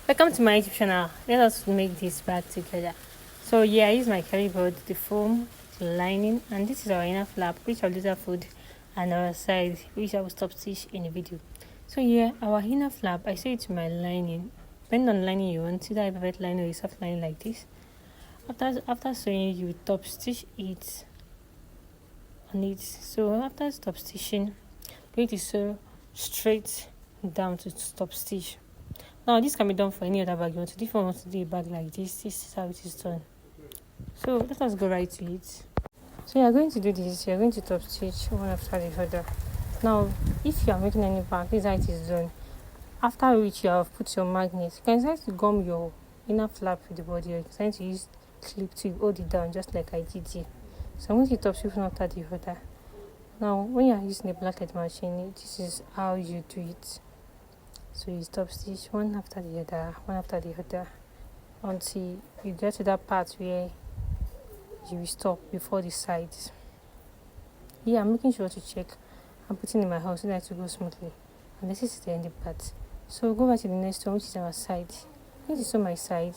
Welcome to my YouTube channel. Let us make this bag together. So yeah, I use my Kariboard, the foam, the lining, and this is our inner flap, which I'll later fold, and our side, which I will stop stitch in the video. So yeah, our inner flap, I sew it to my lining. Depending on the lining you want, either a velvet lining or a soft lining like this. After sewing, you top stitch it on it. So after stop stitching, I'm going to sew straight down to stop stitch. Now this can be done for any other bag you want to do. If you want to do a bag like this is how it is done. So let us go right to it. So you are going to do this, you are going to top stitch one after the other. Now if you are making any bag, this is how it is done. After which you have put your magnet, you can decide to gum your inner flap with the body, or you can decide to use clip to hold it down just like I did here. So I'm going to top stitch one after the other. Now when you are using a blackhead machine, this is how you do it. So you stop stitch one after the other until you get to that part where you will stop before the sides. Yeah, I'm making sure to check. I'm putting in my house so that it will go smoothly. And this is the ending part. So we'll go back to the next one, which is our side. I'm going to sew my side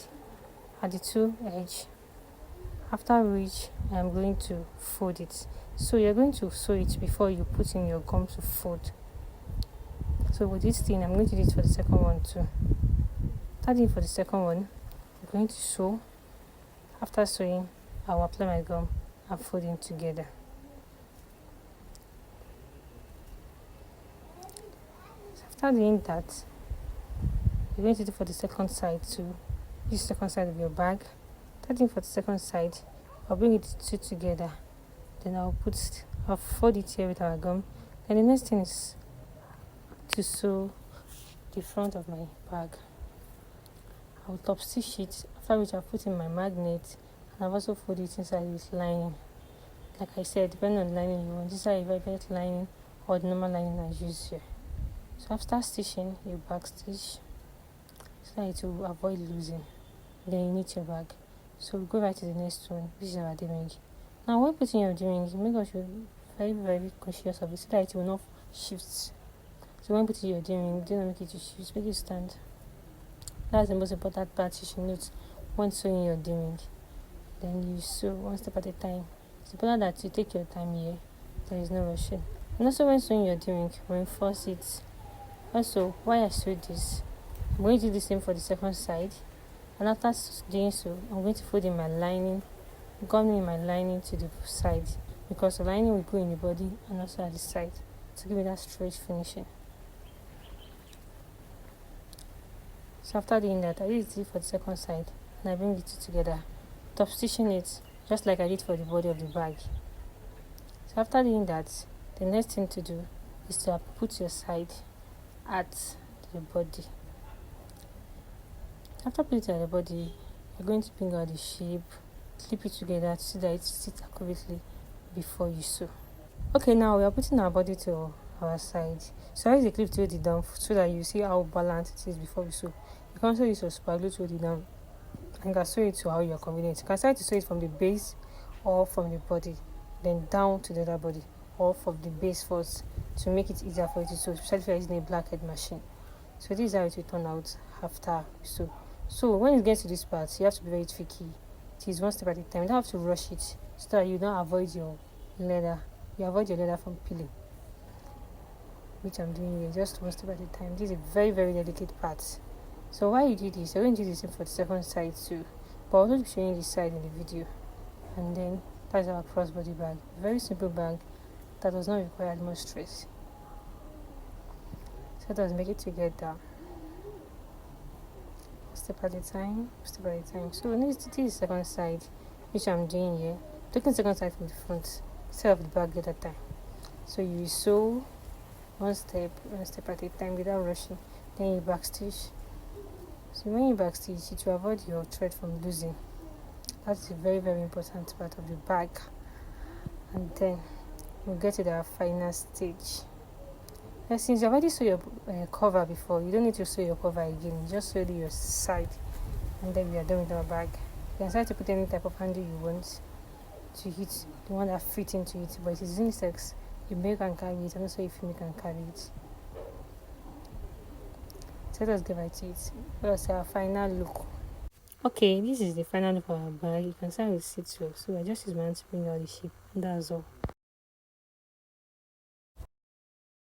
at the two edge. After which I'm going to fold it. So you're going to sew it before you put in your gum to fold. So with this thing, I'm going to do it for the second one too. Starting for the second one, I'm going to sew. After sewing, I will apply my gum and fold it together. So after doing that, you're going to do for the second side too. This is the second side of your bag. Starting for the second side, I'll bring it two together. Then I'll fold it here with our gum. Then the next thing is to sew the front of my bag. I will top stitch it, after which I'll put in my magnet, and I've also folded it inside this lining. Like I said, depending on the lining you want, this is a velvet lining or the normal lining I use here. So after stitching, you back stitch so that it will avoid losing. Then you knit your bag. So we'll go right to the next one, which is our D-ring. Now when putting your D-ring, make sure you're very, very conscious of it so that it will not shift. So when putting your D-ring, do not make it to shift, make it stand. That's the most important part you should note when sewing your D-ring. Then you sew one step at a time. It's important that you take your time here. There is no rushing. And also when sewing your D-ring, reinforce it. Also, while I sew this, I'm going to do the same for the second side. And after doing so, I'm going to fold in my lining, gumming my lining to the side, because the lining will go in the body and also at the side to give it that straight finishing. So after doing that, I use it for the second side and I bring the two together, top stitching it just like I did for the body of the bag. So after doing that, the next thing to do is to put your side at the body. After putting it at the body, you're going to bring out the shape, clip it together to see that it sits accurately before you sew. Okay, now we are putting our body to our side. So I use a clip to hold it down so that you see how balanced it is before we sew. You can also use your super glue to hold it down and you can sew it to how you are convenient. You can start to sew it from the base or from the body, then down to the other body, or from the base first to make it easier for you to sew, especially if you are using a blackhead machine. So this is how it will turn out after we sew. So when it gets to this part, you have to be very tricky. It is one step at a time. You don't have to rush it so that you don't avoid your leather. You avoid your leather from peeling, which I'm doing here, just one step at a time. This is a very, very delicate part. So while you do this, you're going to do the same for the second side too. But I'll also be showing this side in the video. And then that's our crossbody bag. Very simple bag that does not require much stress. So let us make it together. Step at a time, step at a time. So this is the second side, which I'm doing here. Taking the second side from the front, instead of the back the other time. So you sew one step at a time without rushing. Then you back stitch. So when you back stitch, it will avoid your thread from losing. That's a very, very important part of the bag. And then we'll get to the final stage. And since you already sew your cover before, you don't need to sew your cover again. You just sew your side, and then we are done with our bag. You can start to put any type of handle you want to hit, the one that fits into it. But it is unisex. You male can carry it, and also a female can carry it. let us get right to it. What's our final look? Okay, this is the final look of our bag. You can see how it sits well. So I just use my hand to bring out the shape. That's all.